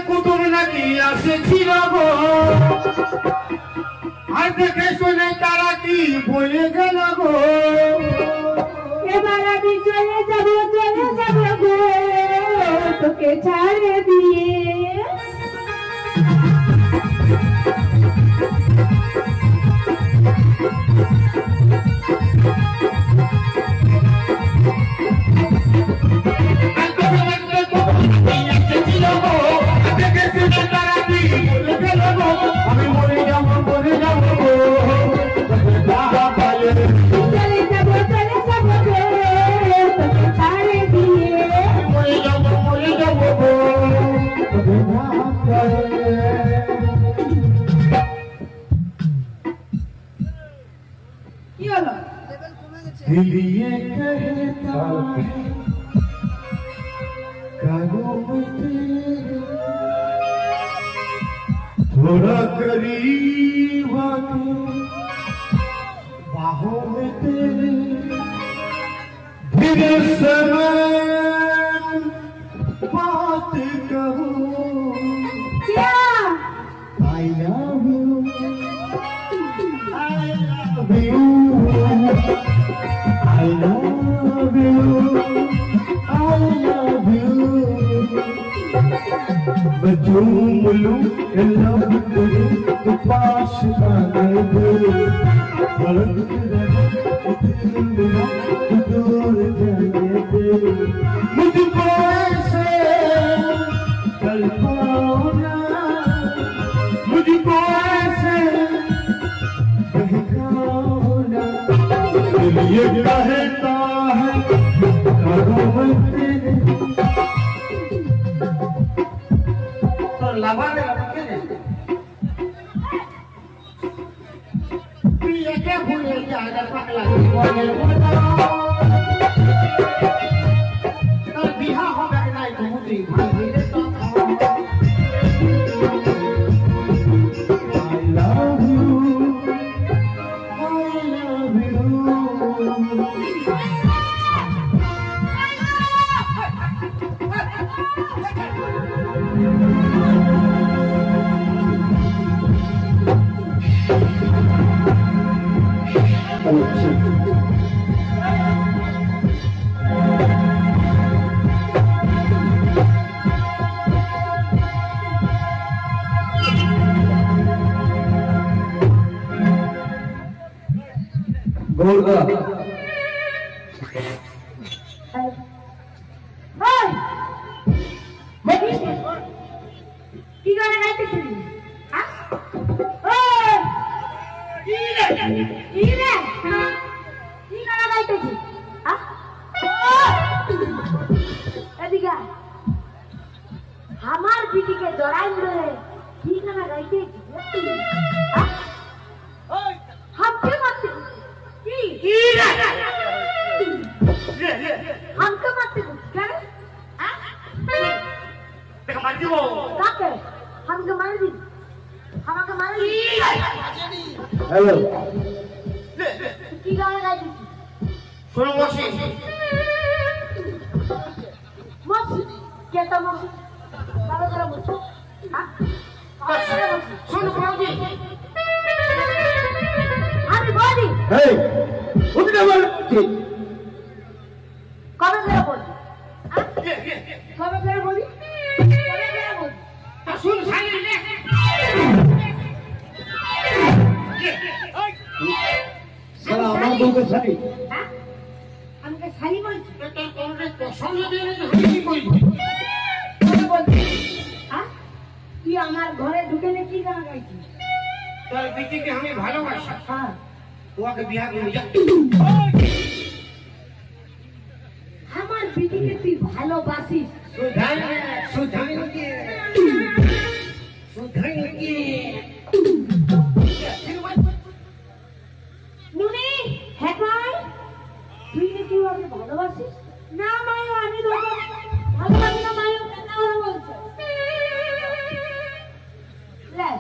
কুতুব নাকি আসেছিল গো, আর দেখে শুনে তারা কি বলে গেল গো। এবার আমি চলে যাব গো তোকে ছাড়ে দিয়ে। আমি মরে যাবো গো, চলে যাব গো তোকে ছাড়ে দিয়ে। মরে যাবো গো। কি হলো? दिल ये कहता है करो तेरे, थोड़ा करीब आके बाहों में तेरे, फिर से मैं बात कहूँ। क्या? I love you, I love you, I love you, I love you। मैं झूम लूं लब तेरे तो पास आने दे, धड़क रहे मेरा तो दूर जाने दे। मुझको ऐसे तड़पाना, मुझको ऐसे बहकाना, दिल ये कहता है करो मैं तेरे। तो लगा दे ये क्या भूल जाएगा पगला तो बिहा हो गया नहीं तो मुझे भाई तो I love you, I love you। गोलगा কি গান গাইতেছিলি? কি গান গাইতেছিস? এদিকে আমার পিটিকে জড়াই ধরে কি গান গাইতেছিস? हमके मारते हमको मारते क्या रे? काके हमको मार दी, हमको मार दी। हेलो की गाना गाई दी? सुनो मौसी, मौसी क्या तो मौसी बाबा तेरा मौसी हाँ सुनो मौसी আমি বলি এই উঠে বল কবে ফেরা বলি কবে ফেরা বলি তা শুন সাইলে সালা আমার বউকে ছাড়ি হ্যাঁ আমাকে শালি বলছি তোর কোনটা পছন্দ দিয়ে আমি কি করি কবে বলছি হ্যাঁ তুই আমার ঘরে ঢুকে নে কি গান গাইছিস? তোর বিটিকে আমি ভালোবাসি, হ্যাঁ তোমাকে বিয়া করে যা। আমার বিটিকে তুই ভালোবাসিস? নুনি হ্যাঁ কই তুই নাকি ওকে ভালোবাসিস? না মায়ো আমি তো ভালোবাসি না মায়ো কেন বলছো? লে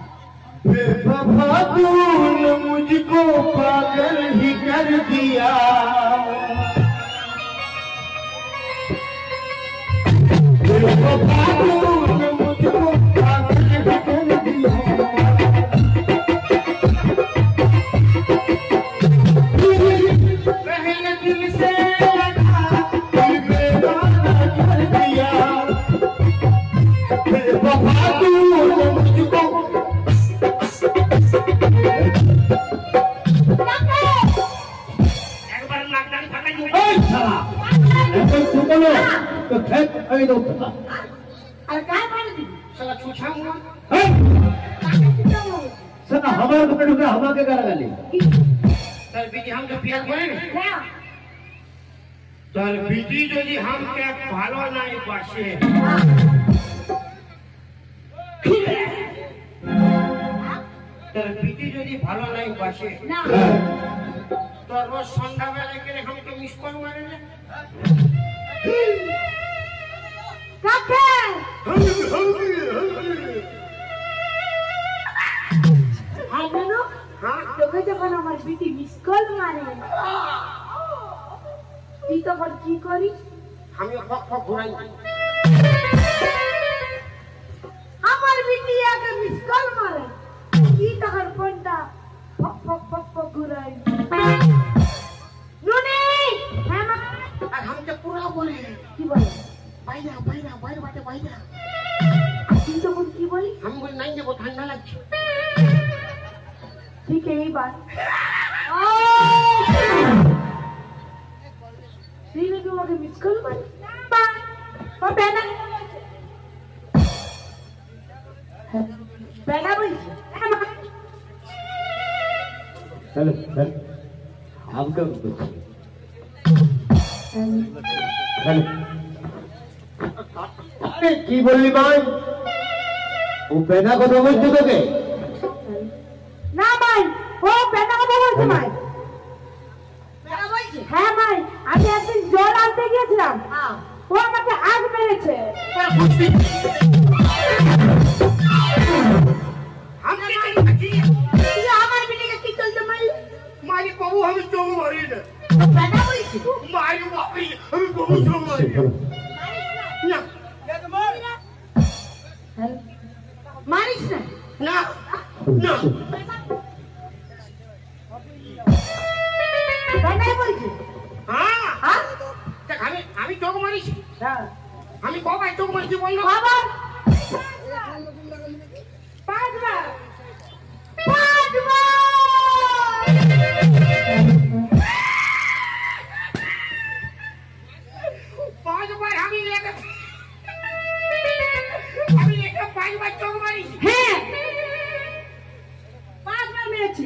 बेवफा तूने मुझको पागल ही कर दिया, बेवफा तूने मुझको साला छुछा मुआ साला हमारे घर ढुके हमारे घर गाली तर बीजी हम जो प्यार करे না तर बीजी যদি हमके ভালো নাই বাসে तर बीजी যদি ভালো নাই বাসে না তোর রোজ সন্ধ্যাবেলায় গেলে আমাকে মিস কল মারে না কাকে আইনো হ্যাঁ তোকে যখন আমার বিটি মিস কল মারে তুই তখন কি করিস আমি ফক ফক ঘুরাই আমার বিটি আগে মিস কল মারে তুই তখন ফোনটা ফক ফক ফক ফক ঘুরাই নুনি হ্যাঁ মা আর हमके पूरा बोले কি বলে বাইরা বাইরা বাইরে বাটে বাইরা তুই তখন কি বলি हम बोल नहीं देबो ঠান্ডা লাগছে ঠিক এইবার তুই নাকি আমাকে মিস কল মারি ও বেনা বেনা বলছি हेलो हमको हेलो আপনি কি বললি ভাই ও পেনা কথা বলছো তোকে না ভাই ও বেনা কথা বলছে ভাই বেনা বলছে হ্যাঁ ভাই আমি একদিন জল আনতে গিয়েছিলাম ও আমাকে আগ মেরেছে তুই আমার বিটিকে কি চলতে মারি मारी बाबू हम चोग मारी ना বেনা বলছি मारी बापी हम बाबू चोग मारी ना মারিস না ना ना বেনাই বলছি हाँ হ্যাঁ দেখ আমি চোগ মারিস আমি কবাই চোগ মারছি বল না বাবা পাঁচবার পাঁচবার আমি একা পাঁচবার চোগ মারিস হ্যাঁ পাঁচবার মেরেছি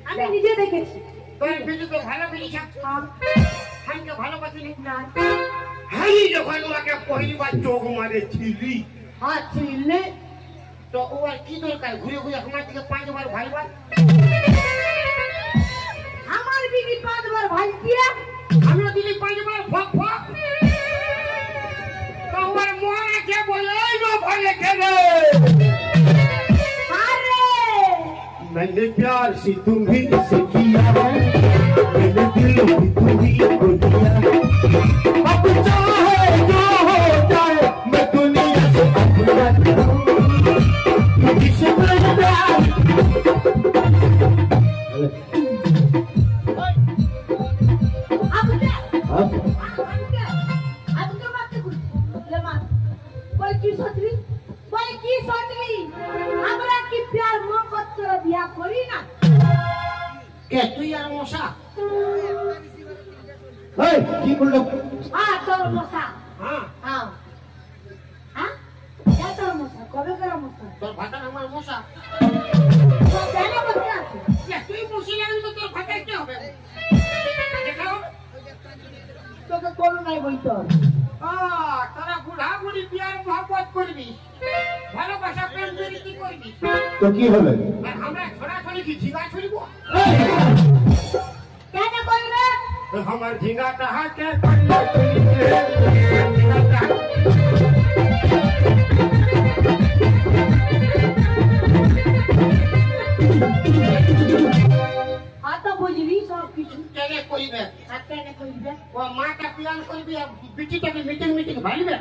আমি নিজে দেখেছি তোর বিজু তো ভালো বিলিস হ্যাঁ हमके ভালো বাতিনি না হাই যখন ওকে পহিলিবার চোগ মারেছিলি হ্যাঁ ছিলে তো ও আর কি দরকার ঘুরে ঘুরে আমার দিকে পাঁচবার ভাইবার আমার বিবি পাঁচবার ভাই দিয়া আমিও দিলি পাঁচবার ফক ফক তো ওর মনে কে বলে না বলে কে রে আরে मैंने प्यार से तुम्हें से किया है मैंने दिल भी तुम्हें को दिया अब चाहे जो हो जाए मैं दुनिया से अपना करूं किसी पर प्यार আপনি अब আপনি মারতে কই ले मार বল কি সতরি আমরা কি প্যার মোহব্বত করে বিয়া করি না কে তুই আর মশা এই কি বললো হ্যাঁ তোর মশা হ্যাঁ হ্যাঁ হ্যাঁ এটা তোর মশা কবে করে মশা তোর ভাতা আমার মশা তো কেন বসে আছে তুই মুসলিম তো তোর ভাতা কি হবে দেখাও তোকে করো নাই বই তোর তোরা বুড়া বুড়ি বিয়ার মহব্বত করবি ভালোবাসা প্রেম প্রীতি করবি তো কি হবে আর আমরা ছড়াছড়ি কি ঝিঙা ছড়িব কেন করবে আমার ঝিঙাটা হাতে করলে তো বুঝবি সব কিছু কেনে কইবে আর কেন করবে ও মাটা পিয়ান করবি আর বিটিটাকে মিটিং মিটিং ভাইবে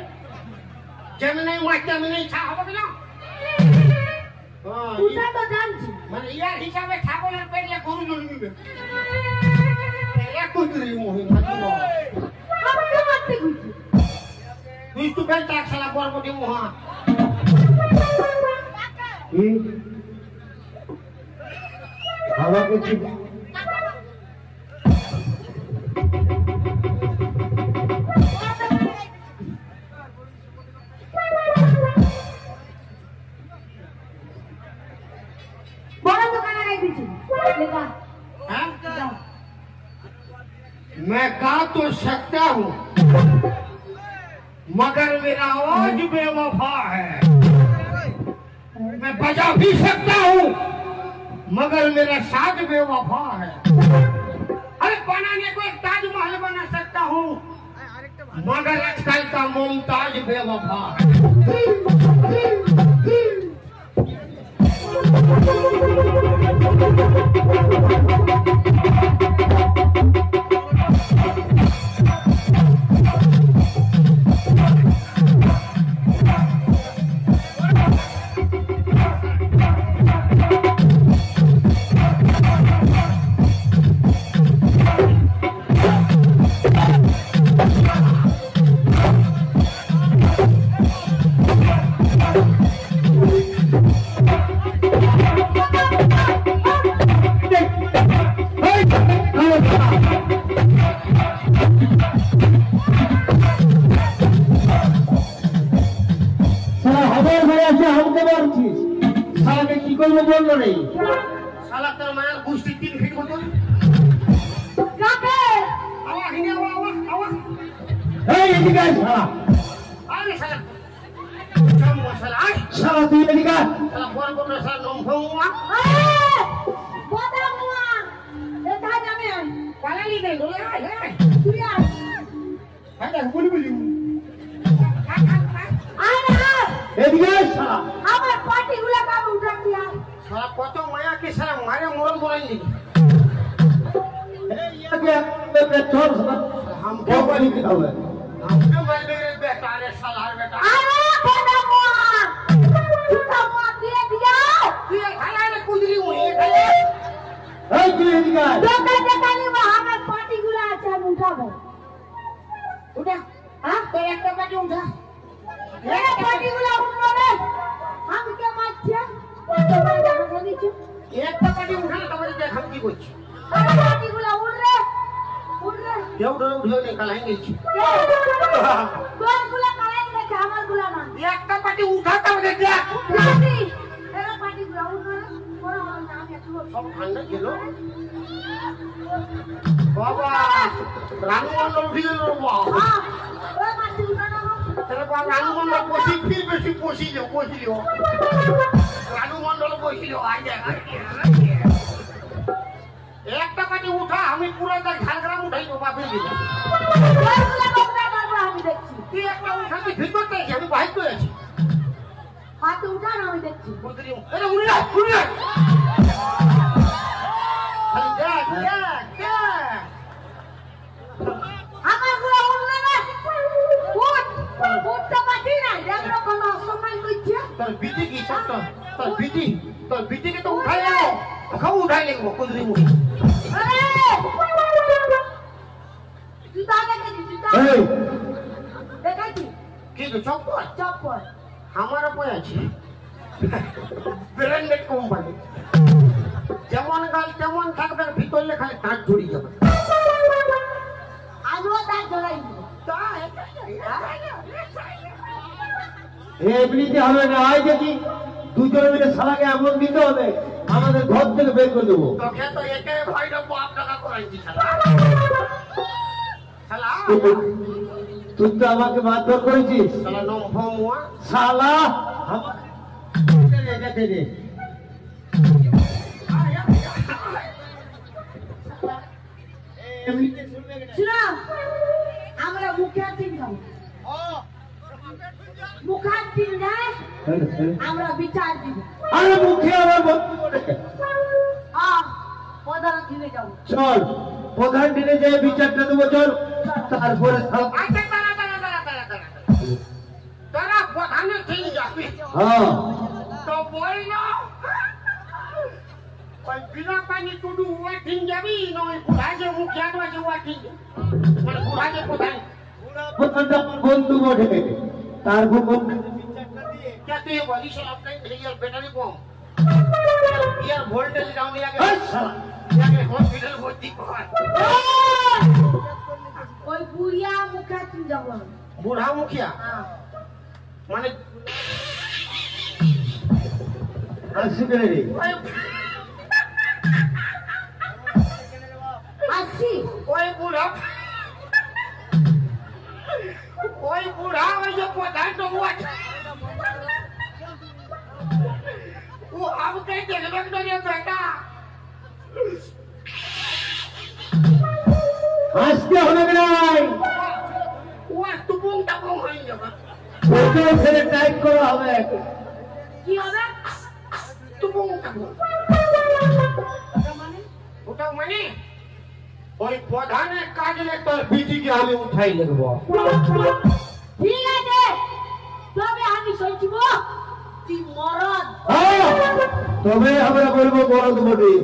যেমন মাটা মানে ছা হবে না তুই তো জানছিস মানে ইয়ার হিসাবে ছাগলের পেটে গরু জন্মিবে একত্রি মহিমা আমাকে মারতে খুঁজছি তুই তো বেল তাক শালা বরবটি মহা কি আমাকে কি दीजिए लेगा हाँ? जाओ मैं गा तो सकता हूँ मगर मेरा आवाज बेवफा है। मैं बजा भी सकता हूँ मगर मेरा साज बेवफा है। अरे बनाने को एक ताजमहल बना सकता हूँ मगर आजकल का मुमताज बेवफा है। साला तर माया गोष्टी 3 फीट होतो काके आवा हिने आवा अरे साला कम मसाला साला बोल साला नोंफवा बोदा मुआ देखा जाने पाला ली दे लोला तुया हादा बुलबुली আমার পার্টিগুলো কাম উঠা দিয়া साला কত মায়া কি সালা মারে মরণ বলাই নি हम क्या बोली हम क्या बोल रहे बेटा रे साला बेटा আরে बोदा मुआ तुका मुआ দিয়ে দিয়া तू ये खाला रे कुंदरी हुई खाले দোকান দোকানি আমার পার্টিগুলো আছে আমি উঠাবো उठा हां तो एक पाटी उठा এই পার্টিগুলো উঠলো রে আমি কে মারছে কত বড় জানা দিছো एक पाटी उठा ना तुम्हारे देख हम की कुछ পার্টিগুলো উঠরে एवढं उठलो नाही खालांगे दोनগুলো কালাই গেছে আমারগুলো না एक पाटी उठा का दे दिया পার্টি এরা পার্টিগুলো উঠলো বড় হল না আমি একটু सब खाना गेलो बाबा रानू मंडल उठी गेलो बाबा হ্যাঁ ওই পার্টি উঠানো तेरे बाबा रानू मंडल पोसी फिर बेसी पोसी लियो रानू मंडल पोसी लियो आ जाए एक पाटी उठा हमें पूरा तक झालग्राम उठाई दो बाबे दिला दोनগুলো কোনটা করব আমি দেখছি তুই একটা উঠা তুই ভিতর থেকে আমি বাইরে তো আছি হাত উঠা না আমি দেখছি কুদরি আরে উড়া খালি দেখ আমারগুলো উঠলো না উঠতে পারছি না দেখো কোন অসম্মান করছে তোর বিটি के तो उठाई ले खाऊ उठाई ले कुदरी मुड़ी আরে জুতা দেখেছি জুতা দেখাচ্ছি কি তো চপ্পল চপ্পল আমারও পয় আছে ব্র্যান্ডেড কোম্পানি যেমন গাল তেমন থাকবে ভিতরে খালি কাঠ ঝুড়ি যাবে আমিও তার জড়াই দিব এমনিতে হবে না আয় দেখি দুজনে মিলে শালাকে এমন দিতে হবে আমাদের ঘর থেকে বের করে দেবো তোকে তো একে ভাইটা বাপ টাকা করাইছি শালা শালা তুই তো আমাকে মারধর করেছিস শালা নম ফমুয়া শালা যেতে দে এমনিতে শুনবে না শুনো আমরা মুখে দিন যাও মুখার দিন যায় আমরা বিচার দিব আরে মুখে আমার বন্ধু করে প্রধান দিনে যাও চল প্রধান দিনে যে বিচারটা দেবো চল তারপরে আচ্ছা দাঁড়া তোরা প্রধানে ঠিক যাবি হ্যাঁ তো বলল ওই বিনা পানি টুডু ওয়া ঠিক যাবি নয় বুড়া যে মুখিয়া আছে ওয়া ঠিক মানে বুড়া যে প্রধান প্রধানটা আমার বন্ধু বটে তারপর क्या तू ये वाली शराब नहीं भैया बैटरी कम यार वोल्टेज डाउन याके हॉस्पिटल भर्ती कर ওই বুড়িয়া মুখে দিন যাব बूढ़ा मुखिया माने আসি করে রে बाबू कहीं देखने को नहीं बेटा আসতে হবে নাই वो तुपुंग तपुंग হয়ে যাবে ওকে ছেড়ে টাইপ করা হবে কি হবে? তুপুং তপুং ওটা মানে ওই প্রধানের কাজে তোর বিটিকে আমি উঠাই লিখব ঠিক আছে, তবে আমি সইব তুই মরদ। তবে আমরা বলবো বড় বডি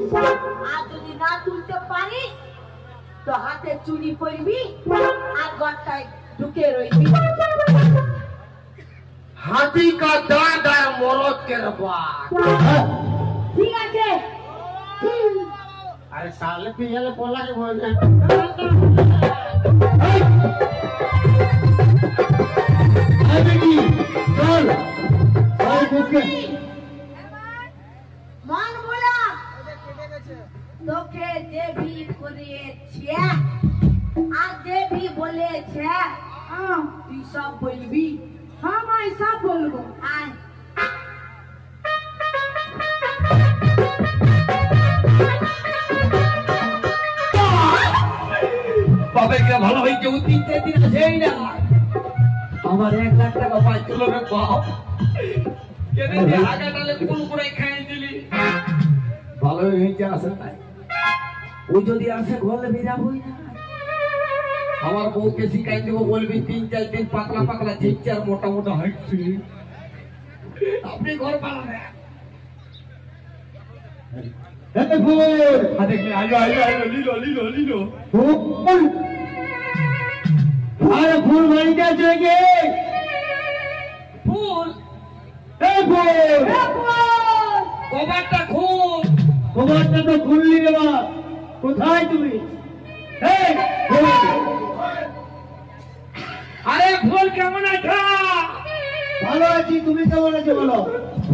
আর যদি না তুলতে পারিস তো হাতে চুরি পরবি আর গট্টায় ঢুকে রইবি। हाथी का दांत है मरद के बात ঠিক আছে। अरे साले पिछले बोला के बोल চল মন বলা তোকে দেবী করেছে আর দেবী বলেছে তুই সব বলবি। হ্যাঁ মাই সব বলবো। আয় बाबे क्या भला भाई क्यों 3-4 दिन আছেই না আমার 1 লাখ টাকা পাইছিল রে বাপ কেনে যে আগাটালে কোন করে খাই দিলি ভালো হইছে আসে তাই ও যদি আসে ঘরে বিরা হই না আমার বউকে শিখাই দেব বলবি 3-4 দিন পাতলা পাতলা চিচার মোটা মোটা হাইছি আপনি ঘর বানাবে এই ফুল দেখলে আইলো লিলো ফুল আরে ফুল বাড়িতে চলে ফুল এই ফুল কবারটা খুল কবারটা তো খুললি রে বাবা কোথায় তুমি এই ফুল আরে ফুল কেমন আছো ভালো আছি তুমি কেমন আছো বলো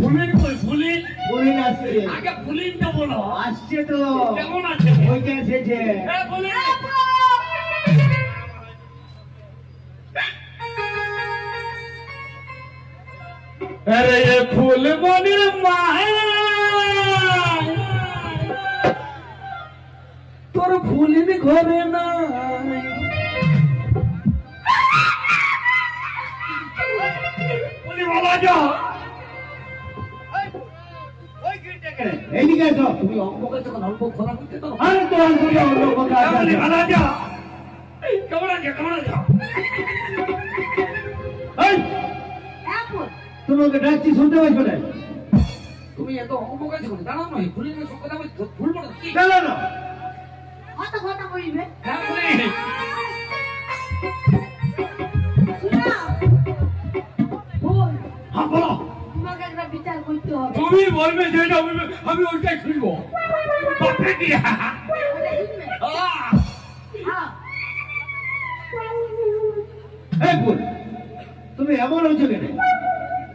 ফুলিন কই ফুলিন ফুলিন আসছে আগে ফুলিনটা বলো আসছে তো কেমন আছে ওইটা এসেছে এ ফুলিন अरे ये फूल बनिर তোর ফুলিন ঘরে না বলা যা এইদিকে এসো তুমি অঙ্ককে যখন অল্প খোলা করতে তো আরে তো অল্প কথা আছে বলা যা কেমন আছে এই তোমাকে ডাকছি শুনতে পাচ্ছ না তুমি এত অঙ্ককে যখন জানো না ফুলিনের সঙ্গে কথা বলছো ফুল বড় কি জানো না কত কথা বলবে? হ্যাঁ ফুলিন ভুল, হ্যাঁ বলো তোমাকে একটা বিচার করতে হবে। তুমি বলবে যেটা আমি ওইটাই শুনবো বাপরে কি ওটা শুনবে? হ্যাঁ। এই ফুল তুমি এমন হয়েছো কেন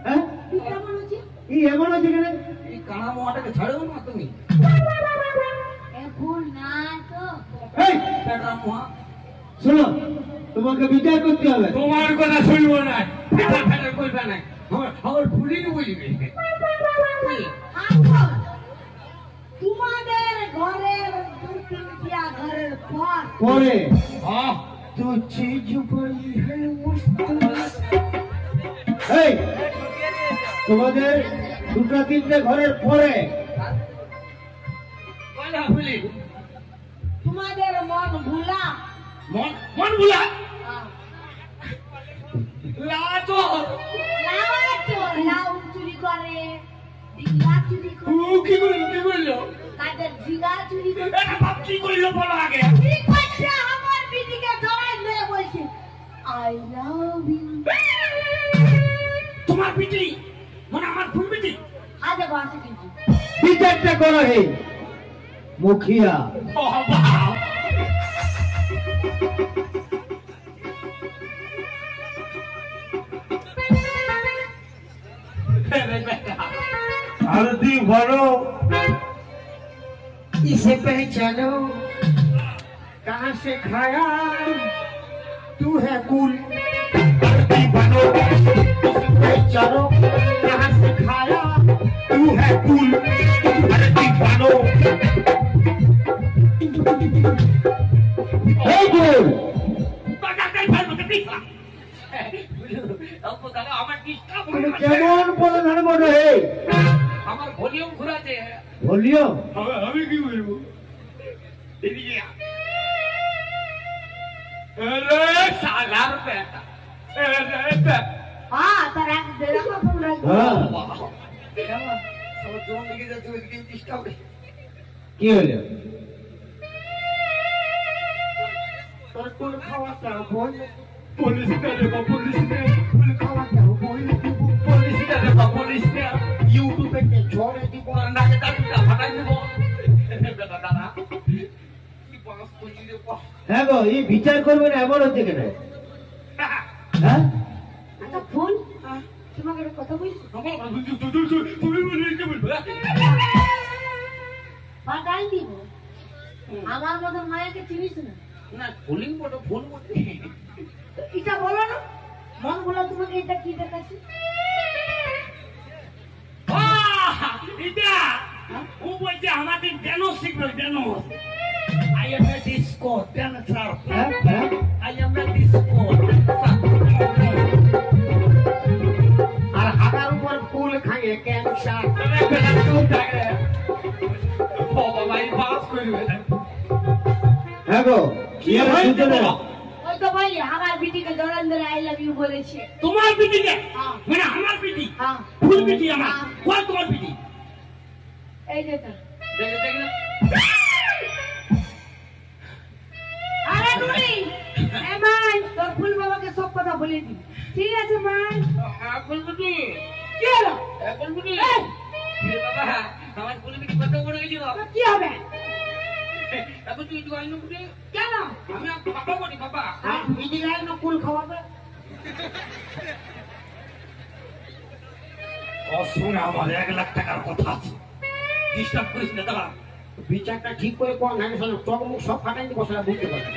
হ্যাঁ তুই কেমন আছিস? এই এমন হয়েছো কেন এই কানা মোয়াটাকে ছাড়ো না তুমি এ ভুল না তো। এই পেটা মোয়া শোনো তোমাকে বিচার করতে হবে তোমার কথা শুনবো না ফেটা ফেটা কইবে না আমার ফুলিনি বলবে আচ্ছা, তোমাদের ঘরের 2-3টা ঘরের পর পরে হ্যাঁ তো চीज बड़ी है मस्त এই তোমাদের 2-3টে ঘরের পরে কয়লা ফুলি তোমাদের মন ভুলা মন বুলা লাটো লাউ চুরি করে, ডিগলা চুরি করে, কি বললো তাদের জিগা চুরি করে। এটা বাপ কি কইলো বলো আগে কি করছে আমার বিটিকে জড়াই দিয়ে বলছে আই লাভ ইউ। তোমার পিটি মানে আমার ফুল পিটি আজে বাসে কিন্তু বিচারটা করো হে মুখিয়া বাবা आरती भरो इसे पहचानो कहाँ से खाया तू है कूल आरती बनो इसे पहचानो कहाँ से खाया तू है कूल আমার ভলিউম ঘুরাতে ভলিউম আমি কি বলবো এদিকে আরে সালার বেটা হ্যাঁ তার এক দেড় ফোন রাখবো হ্যাঁ সব জোন দিকে যাচ্ছে ওইদিকে ডিস্টার্ব কি হলো তোর কোন খাওয়াটা বল পুলিশ রে ফুল খাওয়াটা বল পুলিশ রে ইউটিউবে তে ঝড়ে দিব নাকে দাঁড়িয়ে ফাটাই দিব বেটা দাদা কি পাস করি রে বাহ হ্যাঁ গো এই বিচার করবে না এমন হচ্ছে কেন হ্যাঁ আচ্ছা ফোন তোমাকে একটা কথা বলছি তুমি বলে কি বলবো পাঠাই দিব আমার মতো মায়াকে চিনিস না না ফুলিং বড় ফোন বলতে এটা বলো না মন বলো তোমাকে এটা কি দেখাচ্ছি এটা ও বলছে আমাদের ড্যানো শিখবে Dano I M a disco dancer হ্যাঁ হ্যাঁ আই এম এ ডিসকো আর হাতার উপর ফুল খাইয়ে ক্যান্সার বাবা ভাই পাস করবে হ্যাঁ গো কি আর দুজনে ওই তো ভাই আমার বিটিকে জড়ান ধরে আই লাভ ইউ বলেছে তোমার পিটিকে হ্যাঁ। মানে আমার পিটি হ্যাঁ ফুল পিটি আমার হ্যাঁ। কোন তোমার পিটি এই যে তো দেখে দেখে না আরে নুনি এ মাই তোর ফুল বাবাকে সব কথা বলে দি ঠিক আছে মাই ফুল পিটি কি হলো ফুল পিটি এই! এ বাবা আমার ফুল পিটি কত বড় হয়েছিল কি হবে এখন তুই জয়েন করবি কেন আমি বাবা বলি বাবা আর বিটি গায় না কুল খাওয়াবে শুনে আমার 1 লাখ টাকার কথা আছে ডিস্টার্ব করিস না দাঁড়া বিচারটা ঠিক করে কোন না শোনো চোখ মুখ সব ফাটাই দিব সেটা বুঝতে পারবে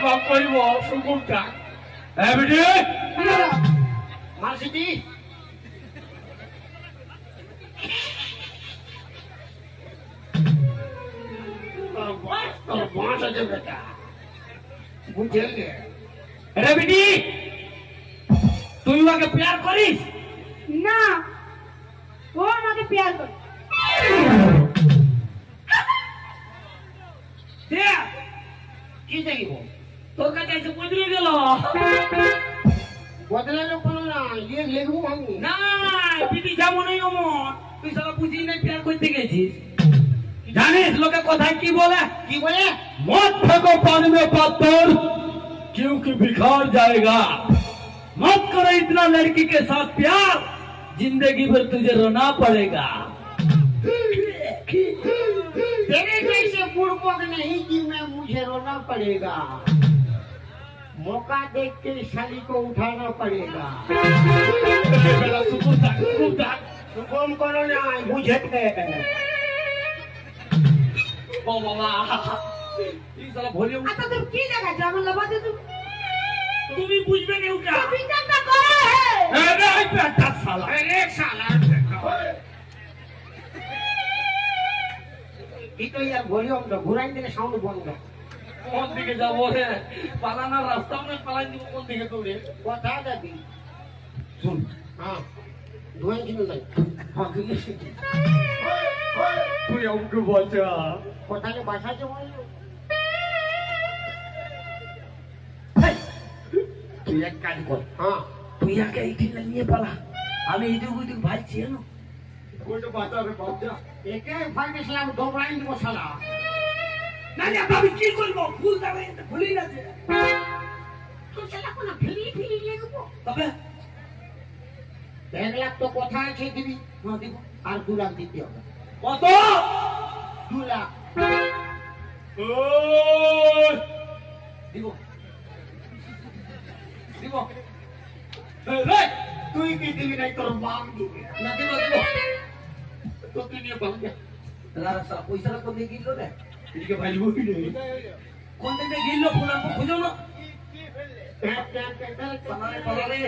বাপ করিব সুকুমটা হ্যাঁ বেটি কি হলো মাসিটি তোর বাস আছে বেটা বুঝে গে রে বেটি তুই ওকে প্যার করিস না ও আমাকে প্যার করে কি দেখিব তোর কাছে এসে বদলে গেল বদলালো কোনো না ইয়ে লিখবো আমি না পিটি যেমন অমর তুই সারা বুঝি না প্যার করতে গেছিস জানিস লোকে কথায় কি বলে কি বলে मत फेंको पानी में पत्थर क्योंकि बिखर जाएगा मत करो इतना लड़की के साथ प्यार जिंदगी भर तुझे रोना पड़ेगा तेरे जैसे बुड़बक नहीं कि मैं मुझे रोना पड़ेगा मौका देख के साली को उठाना पड़ेगा सुकुम करो ना बुझे ओ बाबा ये साला वॉल्यूम আচ্ছা তুমি কি দেখাচ্ছ আমার লাভাতে তুমি তুমি বুঝবে না ওটা বিচারটা করো হে अरे बेटा साला अरे साला এই তো ইয়ার ভলিউমটা ঘুরাই দিলে সাউন্ড বন্ধ কোন দিকে যাবো রে পালানোর রাস্তা মনে পালাই দিব কোন দিকে দৌড়ে কথা যাবি শুন হ্যাঁ ধোঁয়া কিন্তু নাই তুই আমাকে বাঁচা কোথায় বাসা যে বললো তুই এক কাজ কর হ্যাঁ তুই আগে এইখানে নিয়ে পালা আমি এদিক ওদিক ভাইছি জানো কোনটা বাঁচা রে বাচ্চা একে ফাইনেছিলাম দৌড়াই দিব শালা না না আমি কি করবো ফুল দাঁড়াই ভুলি না যে তো শালা কোন ফিরি ফিরি লাগবো তবে 1 লাখ তো কথা আছে দিবি না দিব আর 2 লাখ দিতে হবে কত 2 লাখ ওই দিব দিব রে তুই কি দিবি নাই তোর বাপ দিবি না দিব দিব তো তুই নিয়ে পাল যা দাদা সব পয়সা কোন দিকে গিলো রে এদিকে ভাইলবো কি রে কোন দিকে গিলো ফোন আপনি খুঁজো না পালারে পালারে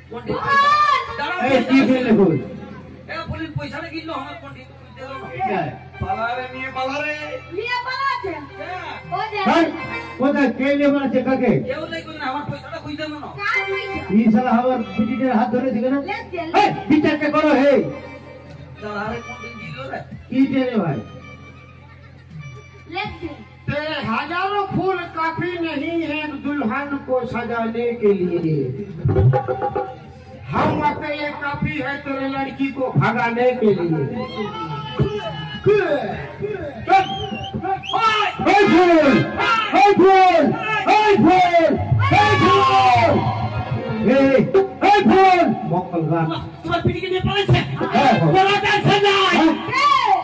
কোন দিকে দাঁড়াও এই কি ফেলে বল এ পুলিশ পয়সা না গিলো আমার কোন দিকে তুই দেলো হ্যাঁ পালারে নিয়ে পালারে নিয়ে পালাচ্ছে ও যে কোথায় কে নিয়ে বলছে কাকে কেউ নাই কোন আমার পয়সাটা খুঁজে না কার পয়সা এই শালা আমার পিটিটার হাত ধরে দিবে না লেট দে এই বিচারটা করো হে की देने भाई तेरे हजारों फूल काफी नहीं है दुल्हन को सजाने के लिए, हम अकेले काफी है तेरे लड़की को भगाने के लिए।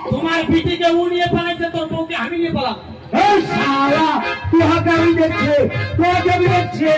तुम्हारे पीछे के वो नहीं पड़े थे तो बहू के हम ही नहीं पड़ा। साला तू हगावी देखছে, तू हगावी देखছে।